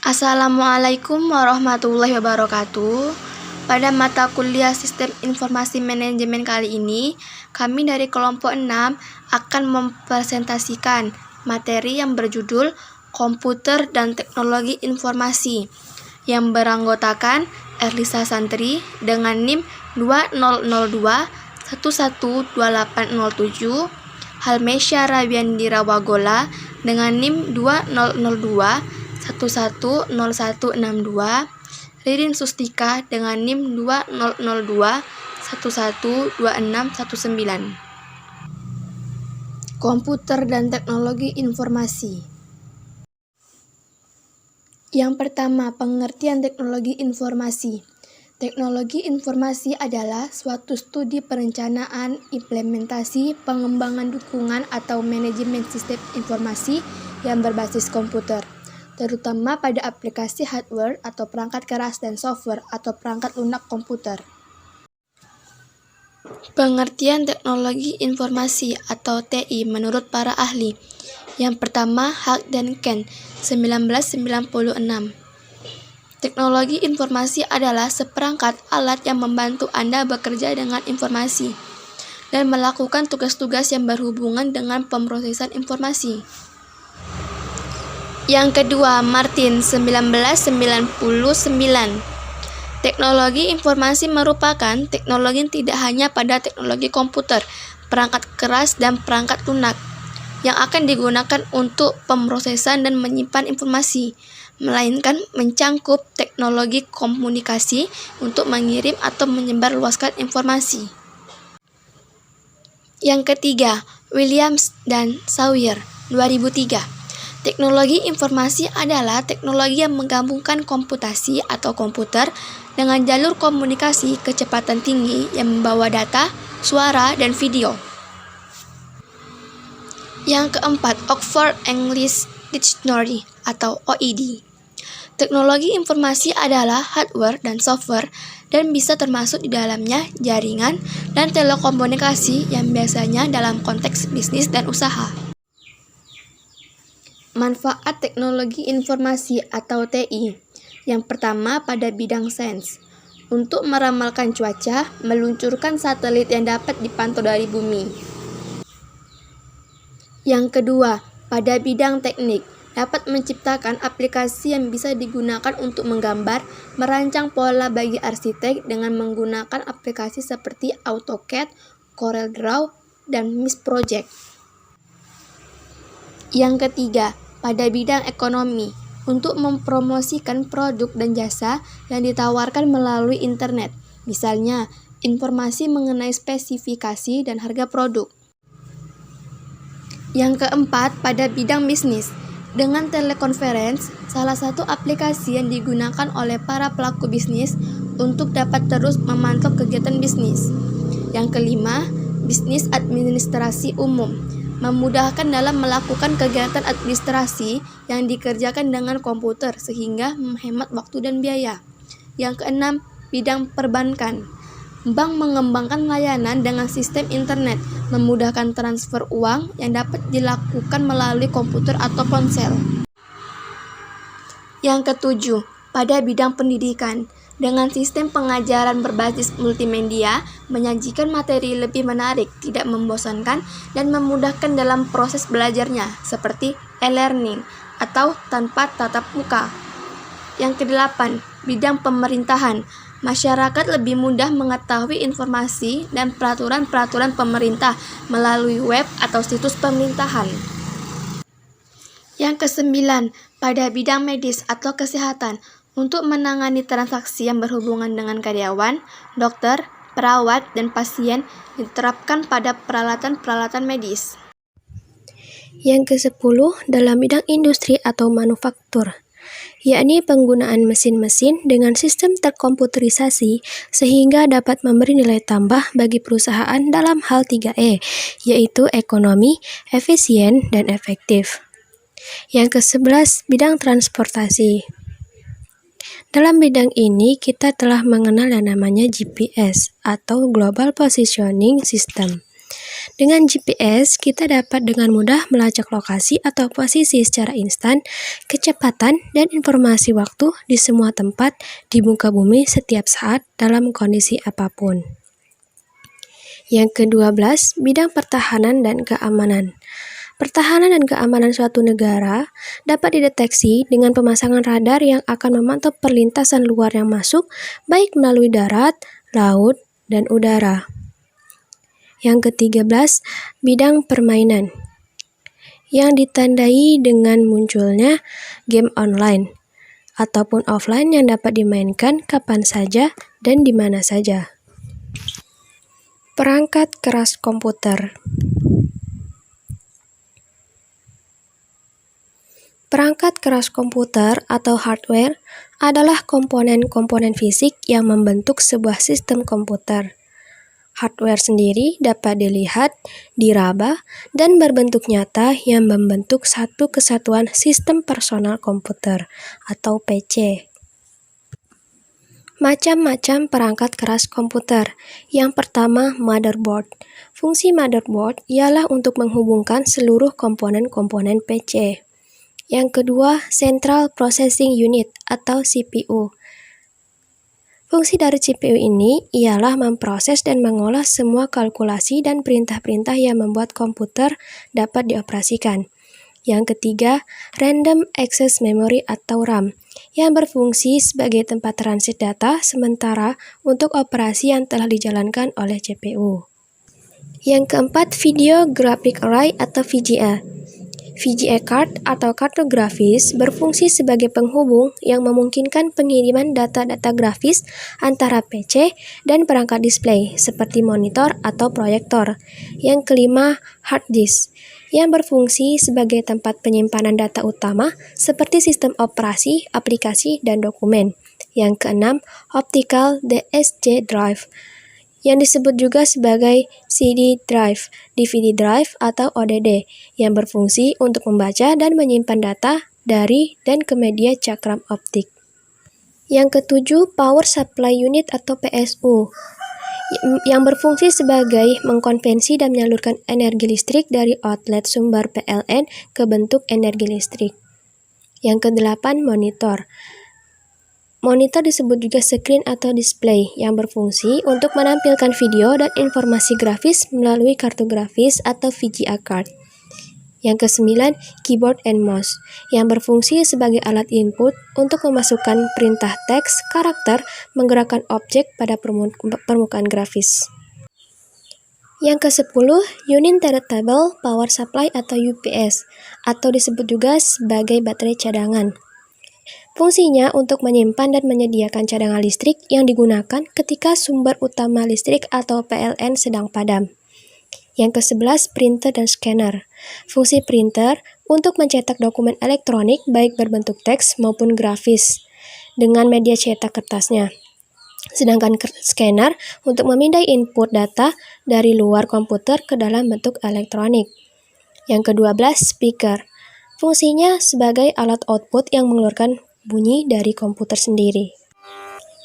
Assalamualaikum warahmatullahi wabarakatuh. Pada mata kuliah Sistem Informasi Manajemen kali ini, kami dari kelompok 6 akan mempresentasikan materi yang berjudul Komputer dan Teknologi Informasi yang beranggotakan Erlisa Santri dengan NIM 2002 112807, Halmesya Rabiandira Wagola dengan NIM 2002 110162, Ririn Sustika dengan NIM 2002 112619. Komputer dan Teknologi Informasi. Yang pertama, pengertian teknologi informasi. Teknologi informasi adalah suatu studi perencanaan, implementasi, pengembangan dukungan atau manajemen sistem informasi yang berbasis komputer, terutama pada aplikasi hardware atau perangkat keras dan software atau perangkat lunak komputer. Pengertian teknologi informasi atau TI menurut para ahli. Yang pertama, Hart dan Ken, 1996. Teknologi informasi adalah seperangkat alat yang membantu Anda bekerja dengan informasi dan melakukan tugas-tugas yang berhubungan dengan pemrosesan informasi. Yang kedua, Martin, 1999. Teknologi informasi merupakan teknologi yang tidak hanya pada teknologi komputer, perangkat keras, dan perangkat lunak yang akan digunakan untuk pemrosesan dan menyimpan informasi, melainkan mencangkup teknologi komunikasi untuk mengirim atau menyebarluaskan informasi. Yang ketiga, Williams dan Sawyer, 2003. Teknologi informasi adalah teknologi yang menggabungkan komputasi atau komputer dengan jalur komunikasi kecepatan tinggi yang membawa data, suara, dan video. Yang keempat, Oxford English Dictionary atau OED. Teknologi informasi adalah hardware dan software dan bisa termasuk di dalamnya jaringan dan telekomunikasi yang biasanya dalam konteks bisnis dan usaha. Manfaat teknologi informasi atau TI. Yang pertama, pada bidang sains. Untuk meramalkan cuaca, meluncurkan satelit yang dapat dipantau dari bumi. Yang kedua, pada bidang teknik, dapat menciptakan aplikasi yang bisa digunakan untuk menggambar, merancang pola bagi arsitek dengan menggunakan aplikasi seperti AutoCAD, CorelDRAW, dan Mist Project. Yang ketiga, pada bidang ekonomi, untuk mempromosikan produk dan jasa yang ditawarkan melalui internet, misalnya informasi mengenai spesifikasi dan harga produk. Yang keempat, pada bidang bisnis, dengan telekonferensi, salah satu aplikasi yang digunakan oleh para pelaku bisnis untuk dapat terus memantau kegiatan bisnis. Yang kelima, bisnis administrasi umum, memudahkan dalam melakukan kegiatan administrasi yang dikerjakan dengan komputer sehingga menghemat waktu dan biaya. Yang keenam, bidang perbankan. Bank mengembangkan layanan dengan sistem internet, memudahkan transfer uang yang dapat dilakukan melalui komputer atau ponsel. Yang ketujuh, pada bidang pendidikan, dengan sistem pengajaran berbasis multimedia, menyajikan materi lebih menarik, tidak membosankan, dan memudahkan dalam proses belajarnya, seperti e-learning atau tanpa tatap muka. Yang kedelapan, bidang pemerintahan. Masyarakat lebih mudah mengetahui informasi dan peraturan-peraturan pemerintah melalui web atau situs pemerintahan. Yang kesembilan, pada bidang medis atau kesehatan, untuk menangani transaksi yang berhubungan dengan karyawan, dokter, perawat, dan pasien diterapkan pada peralatan-peralatan medis. Yang ke-10, dalam bidang industri atau manufaktur, yakni penggunaan mesin-mesin dengan sistem terkomputerisasi sehingga dapat memberi nilai tambah bagi perusahaan dalam hal 3E, yaitu ekonomi, efisien, dan efektif. Yang ke-11, bidang transportasi. Dalam bidang ini kita telah mengenal yang namanya GPS atau Global Positioning System. Dengan GPS, kita dapat dengan mudah melacak lokasi atau posisi secara instan, kecepatan, dan informasi waktu di semua tempat di muka bumi setiap saat dalam kondisi apapun. Yang ke-12, bidang pertahanan dan keamanan. Pertahanan dan keamanan suatu negara dapat dideteksi dengan pemasangan radar yang akan memantau perlintasan luar yang masuk, baik melalui darat, laut, dan udara. Yang ke-13, bidang permainan, yang ditandai dengan munculnya game online ataupun offline yang dapat dimainkan kapan saja dan di mana saja. Perangkat keras komputer. Perangkat keras komputer atau hardware adalah komponen-komponen fisik yang membentuk sebuah sistem komputer. Hardware sendiri dapat dilihat, diraba, dan berbentuk nyata yang membentuk satu kesatuan sistem personal komputer atau PC. Macam-macam perangkat keras komputer. Yang pertama, motherboard. Fungsi motherboard ialah untuk menghubungkan seluruh komponen-komponen PC. Yang kedua, Central Processing Unit atau CPU. Fungsi dari CPU ini ialah memproses dan mengolah semua kalkulasi dan perintah-perintah yang membuat komputer dapat dioperasikan. Yang ketiga, Random Access Memory atau RAM, yang berfungsi sebagai tempat transit data sementara untuk operasi yang telah dijalankan oleh CPU. Yang keempat, Video Graphic Array atau VGA. VGA card atau kartu grafis berfungsi sebagai penghubung yang memungkinkan pengiriman data-data grafis antara PC dan perangkat display seperti monitor atau proyektor. Yang kelima, hard disk, yang berfungsi sebagai tempat penyimpanan data utama seperti sistem operasi, aplikasi, dan dokumen. Yang keenam, optical DSC drive, yang disebut juga sebagai CD drive, DVD drive, atau ODD, yang berfungsi untuk membaca dan menyimpan data dari dan ke media cakram optik. Yang ketujuh, Power Supply Unit atau PSU, yang berfungsi sebagai mengkonversi dan menyalurkan energi listrik dari outlet sumber PLN ke bentuk energi listrik. Yang kedelapan, monitor. Monitor disebut juga screen atau display, yang berfungsi untuk menampilkan video dan informasi grafis melalui kartu grafis atau VGA card. Yang kesembilan, keyboard and mouse, yang berfungsi sebagai alat input untuk memasukkan perintah teks, karakter, menggerakkan objek pada permukaan grafis. Yang ke-10, Uninterruptible Power Supply atau UPS, atau disebut juga sebagai baterai cadangan. Fungsinya untuk menyimpan dan menyediakan cadangan listrik yang digunakan ketika sumber utama listrik atau PLN sedang padam. Yang ke-11, printer dan scanner. Fungsi printer untuk mencetak dokumen elektronik baik berbentuk teks maupun grafis dengan media cetak kertasnya. Sedangkan scanner untuk memindai input data dari luar komputer ke dalam bentuk elektronik. Yang ke-12, speaker. Fungsinya sebagai alat output yang mengeluarkan bunyi dari komputer sendiri.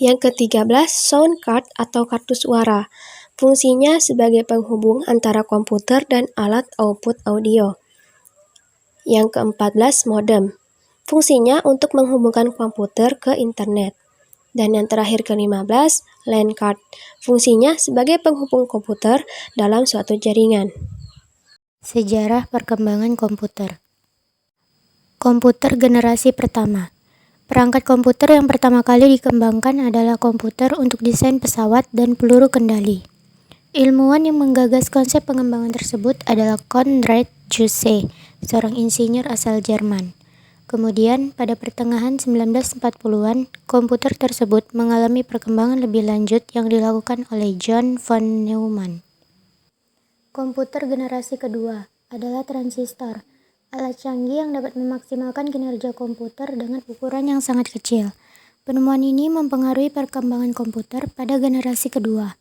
Yang ke-13, sound card atau kartu suara. Fungsinya sebagai penghubung antara komputer dan alat output audio. Yang ke-14, modem. Fungsinya untuk menghubungkan komputer ke internet. Dan yang terakhir ke-15, LAN card. Fungsinya sebagai penghubung komputer dalam suatu jaringan. Sejarah perkembangan komputer. Komputer generasi pertama. Perangkat komputer yang pertama kali dikembangkan adalah komputer untuk desain pesawat dan peluru kendali. Ilmuwan yang menggagas konsep pengembangan tersebut adalah Konrad Zuse, seorang insinyur asal Jerman. Kemudian, pada pertengahan 1940-an, komputer tersebut mengalami perkembangan lebih lanjut yang dilakukan oleh John von Neumann. Komputer generasi kedua adalah transistor, alat canggih yang dapat memaksimalkan kinerja komputer dengan ukuran yang sangat kecil. Penemuan ini mempengaruhi perkembangan komputer pada generasi kedua.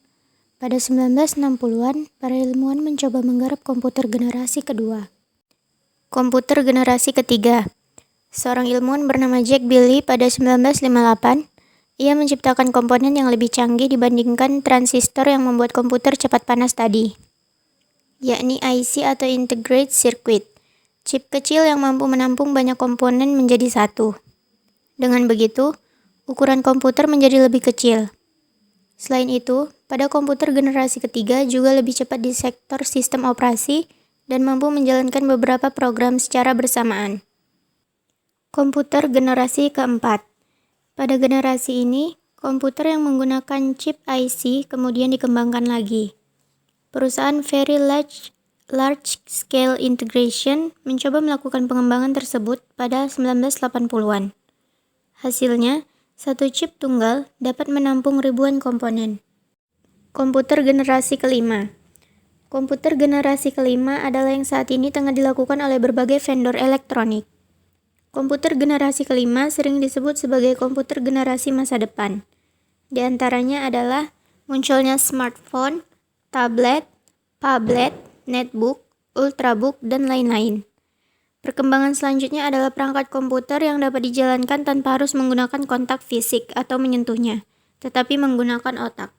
Pada 1960-an, para ilmuwan mencoba menggarap komputer generasi kedua. Komputer generasi ketiga. Seorang ilmuwan bernama Jack Billy pada 1958, ia menciptakan komponen yang lebih canggih dibandingkan transistor yang membuat komputer cepat panas tadi. yakni IC atau Integrated Circuit. Chip kecil yang mampu menampung banyak komponen menjadi satu. Dengan begitu, ukuran komputer menjadi lebih kecil. Selain itu, pada komputer generasi ketiga juga lebih cepat di sektor sistem operasi dan mampu menjalankan beberapa program secara bersamaan. Komputer generasi keempat. Pada generasi ini, komputer yang menggunakan chip IC kemudian dikembangkan lagi. Perusahaan Very Large Scale Integration mencoba melakukan pengembangan tersebut pada 1980-an. Hasilnya, satu chip tunggal dapat menampung ribuan komponen. Komputer generasi kelima. Komputer generasi kelima adalah yang saat ini tengah dilakukan oleh berbagai vendor elektronik. Komputer generasi kelima sering disebut sebagai komputer generasi masa depan. Di antaranya adalah munculnya smartphone, tablet, phablet, netbook, ultrabook, dan lain-lain. Perkembangan selanjutnya adalah perangkat komputer yang dapat dijalankan tanpa harus menggunakan kontak fisik atau menyentuhnya, tetapi menggunakan otak.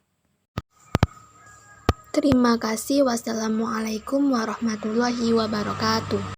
Terima kasih. Wassalamualaikum warahmatullahi wabarakatuh.